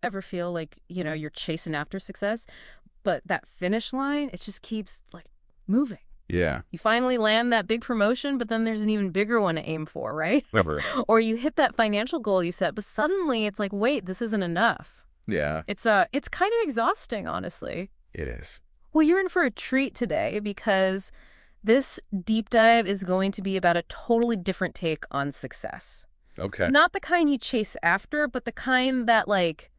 Ever feel like, you're chasing after success, but that finish line, it just keeps like moving. Yeah. You finally land that big promotion, but then there's an even bigger one to aim for, right? Never. Or you hit that financial goal you set, but suddenly it's like, wait, this isn't enough. Yeah, It's kind of exhausting, honestly. it is. Well, you're in for a treat today because this deep dive is going to be about a totally different take on success. Okay. Not the kind you chase after, but the kind that like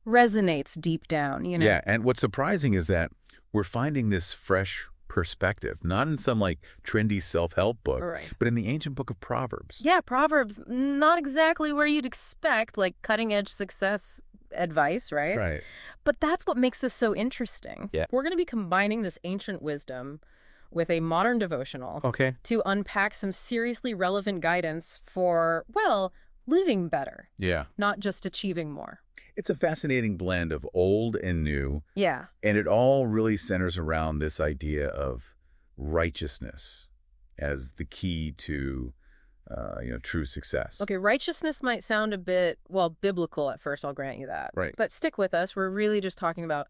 resonates deep down, Yeah, and what's surprising is that we're finding this fresh perspective, not in some like trendy self-help book, Right. but in the ancient book of Proverbs. Yeah, Proverbs, not exactly where you'd expect, like cutting-edge success advice, right? Right. But that's what makes this so interesting. Yeah. We're going to be combining this ancient wisdom with a modern devotional Okay. to unpack some seriously relevant guidance for, well, living better, Yeah. not just achieving more. It's a fascinating blend of old and new, Yeah. and it all really centers around this idea of righteousness as the key to, true success. Okay, righteousness might sound a bit, well, biblical at first, I'll grant you that. Right. But stick with us. We're really just talking about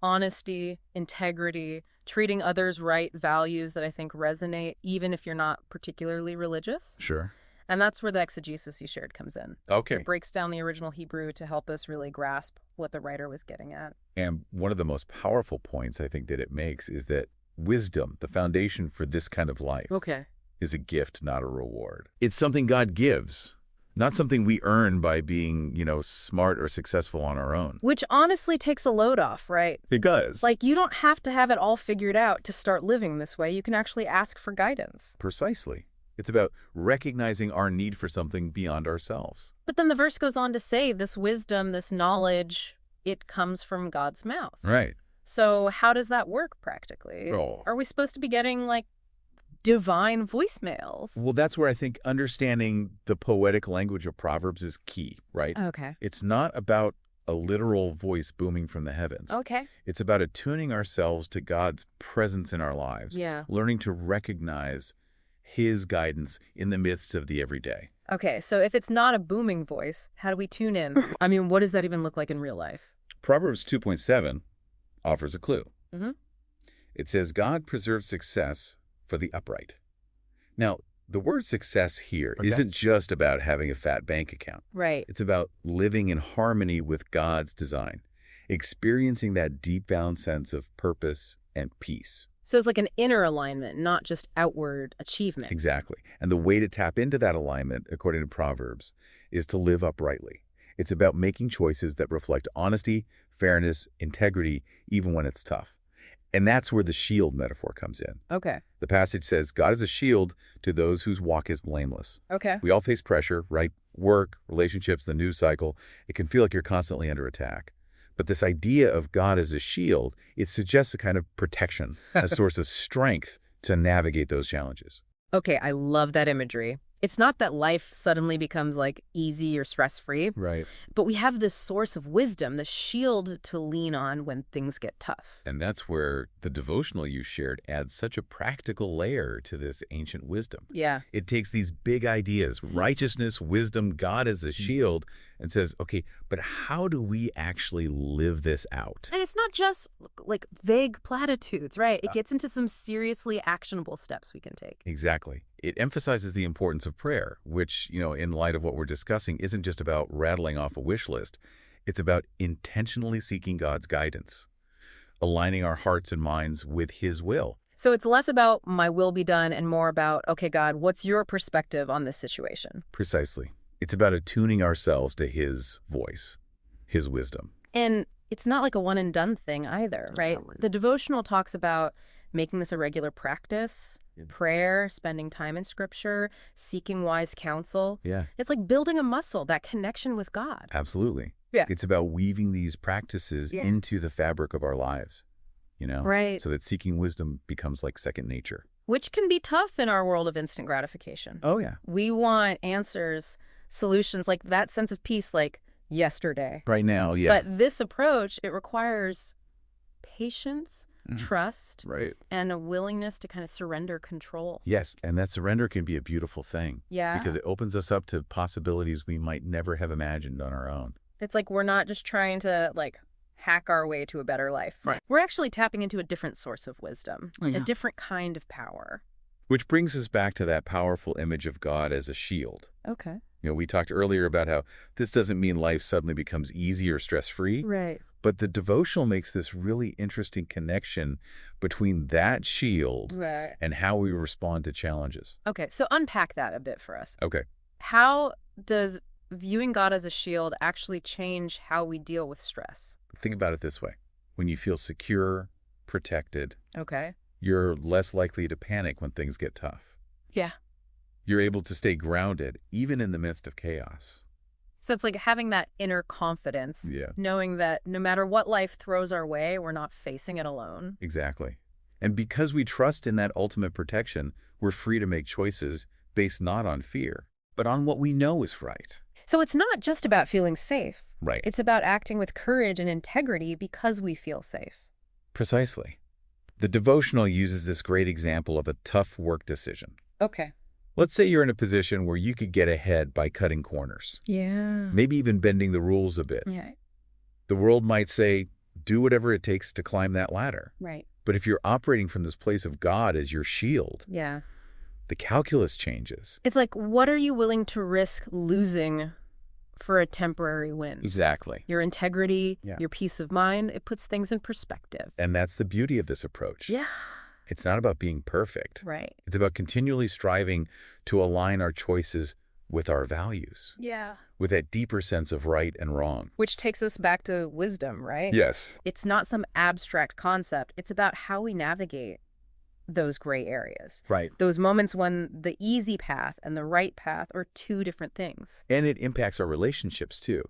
honesty, integrity, treating others right, values that I think resonate, even if you're not particularly religious. Sure. And that's where the exegesis you shared comes in. Okay. It breaks down the original Hebrew to help us really grasp what the writer was getting at. And one of the most powerful points I think that it makes is that wisdom, the foundation for this kind of life, Okay. is a gift, not a reward. It's something God gives, not something we earn by being, smart or successful on our own. Which honestly takes a load off, right? It does. Like, you don't have to have it all figured out to start living this way. You can actually ask for guidance. Precisely. It's about recognizing our need for something beyond ourselves. But then the verse goes on to say this wisdom, this knowledge, it comes from God's mouth. Right. So how does that work practically? Oh. Are we supposed to be getting, like, divine voicemails? Well, that's where I think understanding the poetic language of Proverbs is key, right? Okay. It's not about a literal voice booming from the heavens. Okay. It's about attuning ourselves to God's presence in our lives, Yeah. learning to recognize His guidance in the midst of the everyday. Okay, so if it's not a booming voice, how do we tune in? I mean, what does that even look like in real life? Proverbs 2.7 offers a clue. Mm-hmm. It says, God preserves success for the upright. Now, the word success here isn't just about having a fat bank account. Right. It's about living in harmony with God's design, experiencing that deep-bound sense of purpose and peace. So it's like an inner alignment, not just outward achievement. Exactly. And the way to tap into that alignment, according to Proverbs, is to live uprightly. It's about making choices that reflect honesty, fairness, integrity, even when it's tough. And that's where the shield metaphor comes in. Okay. The passage says, God is a shield to those whose walk is blameless. Okay. We all face pressure, right? Work, relationships, the news cycle. It can feel like you're constantly under attack. But this idea of God as a shield, it suggests a kind of protection, a source of strength to navigate those challenges. Okay, I love that imagery. It's not that life suddenly becomes like easy or stress-free, Right. but we have this source of wisdom, the shield to lean on when things get tough. And that's where the devotional you shared adds such a practical layer to this ancient wisdom. Yeah. It takes these big ideas, righteousness, wisdom, God as a shield, and says, okay, but how do we actually live this out? And it's not just like vague platitudes, right? It gets into some seriously actionable steps we can take. Exactly. It emphasizes the importance of prayer, which, in light of what we're discussing, isn't just about rattling off a wish list. It's about intentionally seeking God's guidance, aligning our hearts and minds with His will. So it's less about my will be done and more about, okay, God, what's your perspective on this situation? Precisely. It's about attuning ourselves to His voice, His wisdom. And it's not like a one and done thing either, right? The devotional talks about making this a regular practice, prayer, spending time in scripture, seeking wise counsel. Yeah, It's like building a muscle, that connection with God. absolutely. Yeah. It's about weaving these practices into the fabric of our lives, Right. so that seeking wisdom becomes like second nature. Which can be tough in our world of instant gratification. Oh, yeah. We want answers, solutions, like that sense of peace, like yesterday. Right now, yeah. But this approach, it requires patience, trust, Right. and a willingness to kind of surrender control. Yes, and that surrender can be a beautiful thing. Yeah. Because it opens us up to possibilities we might never have imagined on our own. It's like we're not just trying to, like, hack our way to a better life. Right. We're actually tapping into a different source of wisdom, Oh, yeah. a different kind of power. Which brings us back to that powerful image of God as a shield. Okay. We talked earlier about how this doesn't mean life suddenly becomes easy or stress-free, Right. but the devotional makes this really interesting connection between that shield Right. and how we respond to challenges. Okay, so unpack that a bit for us. Okay. How does viewing God as a shield actually change how we deal with stress? Think about it this way. When you feel secure, protected, Okay. you're less likely to panic when things get tough. Yeah. You're able to stay grounded, even in the midst of chaos. So it's like having that inner confidence, Yeah, knowing that no matter what life throws our way, we're not facing it alone. exactly. And because we trust in that ultimate protection, we're free to make choices based not on fear, but on what we know is right. So it's not just about feeling safe. Right. It's about acting with courage and integrity because we feel safe. Precisely. The devotional uses this great example of a tough work decision. Okay. Let's say you're in a position where you could get ahead by cutting corners, Yeah. maybe even bending the rules a bit. Yeah. The world might say, do whatever it takes to climb that ladder. Right. But if you're operating from this place of God as your shield, Yeah. the calculus changes. It's like, what are you willing to risk losing for a temporary win? Exactly. Your integrity, Yeah. your peace of mind, it puts things in perspective. And that's the beauty of this approach. Yeah. It's not about being perfect. Right. It's about continually striving to align our choices with our values, Yeah. with that deeper sense of right and wrong. Which takes us back to wisdom, right? Yes. It's not some abstract concept. It's about how we navigate those gray areas. Right. Those moments when the easy path and the right path are two different things. And it impacts our relationships, too.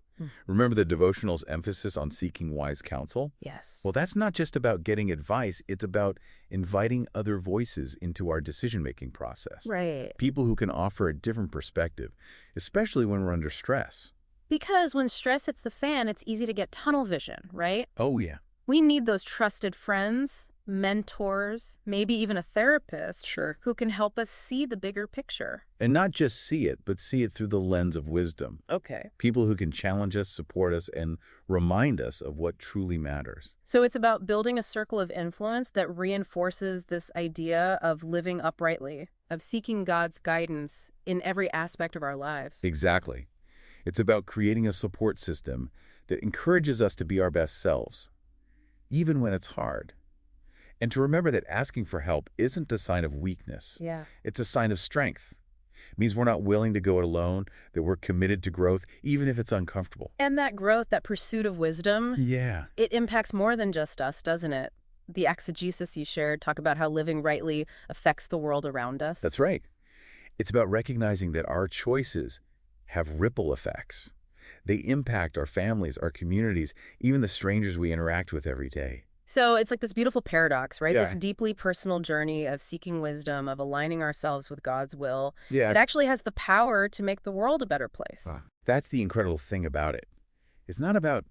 Remember the devotional's emphasis on seeking wise counsel? Yes. Well, that's not just about getting advice. It's about inviting other voices into our decision-making process. Right. People who can offer a different perspective, especially when we're under stress. Because when stress hits the fan, it's easy to get tunnel vision, right? Oh, yeah. We need those trusted friends, mentors, maybe even a therapist who can help us see the bigger picture. And not just see it, but see it through the lens of wisdom. Okay. People who can challenge us, support us, and remind us of what truly matters. So it's about building a circle of influence that reinforces this idea of living uprightly, of seeking God's guidance in every aspect of our lives. Exactly. It's about creating a support system that encourages us to be our best selves, even when it's hard. And to remember that asking for help isn't a sign of weakness. Yeah. It's a sign of strength. It means we're not willing to go it alone, that we're committed to growth, even if it's uncomfortable. And that growth, that pursuit of wisdom, Yeah. it impacts more than just us, doesn't it? The exegesis you shared talk about how living rightly affects the world around us. That's right. It's about recognizing that our choices have ripple effects. They impact our families, our communities, even the strangers we interact with every day. So it's like this beautiful paradox, right? Yeah. This deeply personal journey of seeking wisdom, of aligning ourselves with God's will. Yeah. It actually has the power to make the world a better place. That's the incredible thing about it. It's not about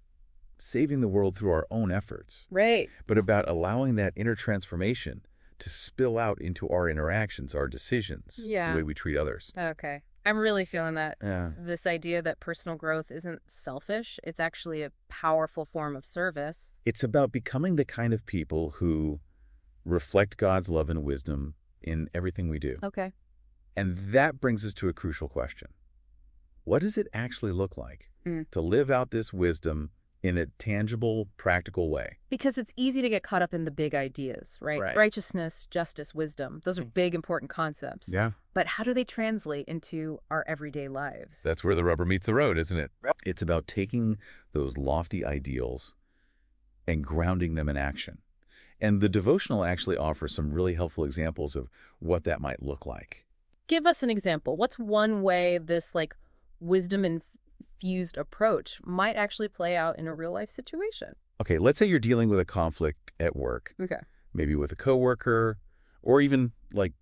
saving the world through our own efforts, Right. but about allowing that inner transformation to spill out into our interactions, our decisions, Yeah. the way we treat others. Okay. I'm really feeling that. Yeah. This idea that personal growth isn't selfish. It's actually a powerful form of service. It's about becoming the kind of people who reflect God's love and wisdom in everything we do. Okay. And that brings us to a crucial question. What does it actually look like to live out this wisdom in a tangible, practical way? Because it's easy to get caught up in the big ideas, right? Right. Righteousness, justice, wisdom. Those are big, important concepts. Yeah. But how do they translate into our everyday lives? That's where the rubber meets the road, isn't it? It's about taking those lofty ideals and grounding them in action. And the devotional actually offers some really helpful examples of what that might look like. Give us an example. What's one way this like wisdom-infused approach might actually play out in a real-life situation? Okay, let's say you're dealing with a conflict at work, Okay. maybe with a coworker, or even like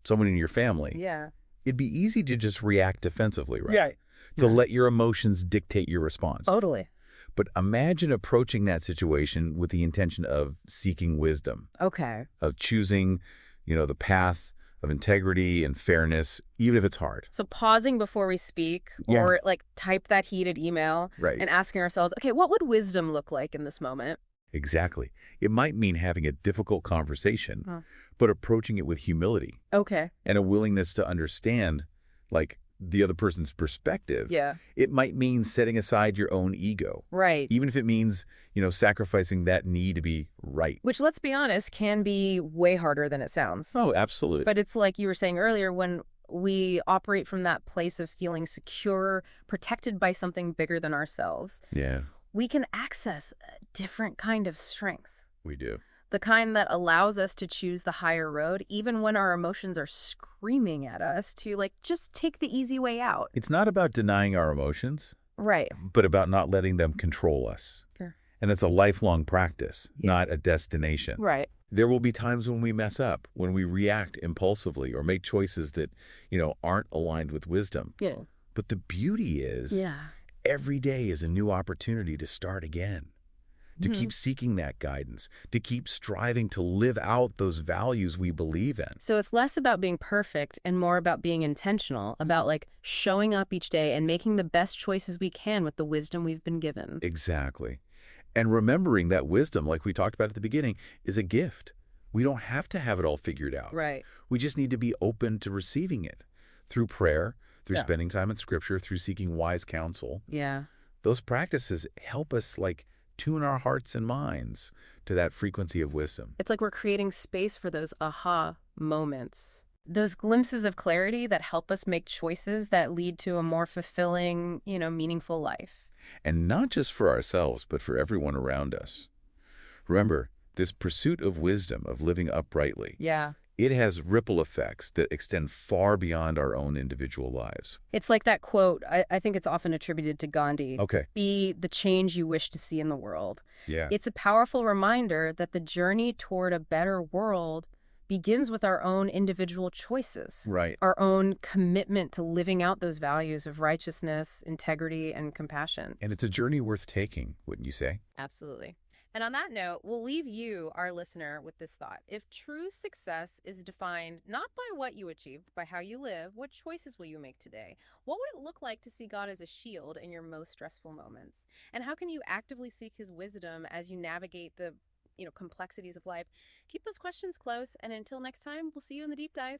someone in your family. Yeah. It'd be easy to just react defensively, right? Yeah. To let your emotions dictate your response. Totally. But imagine approaching that situation with the intention of seeking wisdom, Okay. of choosing, the path of integrity and fairness, even if it's hard. So pausing before we speak Yeah. or like type that heated email Right. and asking ourselves, okay, what would wisdom look like in this moment? Exactly. It might mean having a difficult conversation, Huh. but approaching it with humility Okay. and a willingness to understand, like, the other person's perspective. Yeah. It might mean setting aside your own ego, Right. even if it means, sacrificing that need to be right. Which, let's be honest, can be way harder than it sounds. Oh, absolutely. But it's like you were saying earlier, when we operate from that place of feeling secure, protected by something bigger than ourselves, Yeah, we can access a different kind of strength. we do. The kind that allows us to choose the higher road, even when our emotions are screaming at us to, like, just take the easy way out. It's not about denying our emotions, Right. but about not letting them control us. Sure. And it's a lifelong practice, Yeah. not a destination. Right. There will be times when we mess up, when we react impulsively or make choices that, aren't aligned with wisdom. Yeah. But the beauty is Yeah. every day is a new opportunity to start again, to Mhm. keep seeking that guidance, to keep striving to live out those values we believe in. So it's less about being perfect and more about being intentional, about like showing up each day and making the best choices we can with the wisdom we've been given. Exactly. And remembering that wisdom, like we talked about at the beginning, is a gift. We don't have to have it all figured out. Right. We just need to be open to receiving it through prayer, through Yeah. spending time in Scripture, through seeking wise counsel. Yeah. Those practices help us, like, tune our hearts and minds to that frequency of wisdom. It's like we're creating space for those aha moments. Those glimpses of clarity that help us make choices that lead to a more fulfilling, meaningful life. And not just for ourselves, but for everyone around us. Remember, this pursuit of wisdom, of living uprightly, Yeah. it has ripple effects that extend far beyond our own individual lives. It's like that quote, I think it's often attributed to Gandhi, Okay. be the change you wish to see in the world. Yeah. It's a powerful reminder that the journey toward a better world begins with our own individual choices, Right. our own commitment to living out those values of righteousness, integrity, and compassion. And it's a journey worth taking, wouldn't you say? Absolutely. And on that note, we'll leave you, our listener, with this thought. If true success is defined not by what you achieve, but by how you live, what choices will you make today? What would it look like to see God as a shield in your most stressful moments? And how can you actively seek his wisdom as you navigate the, complexities of life? Keep those questions close, and until next time, we'll see you in the deep dive.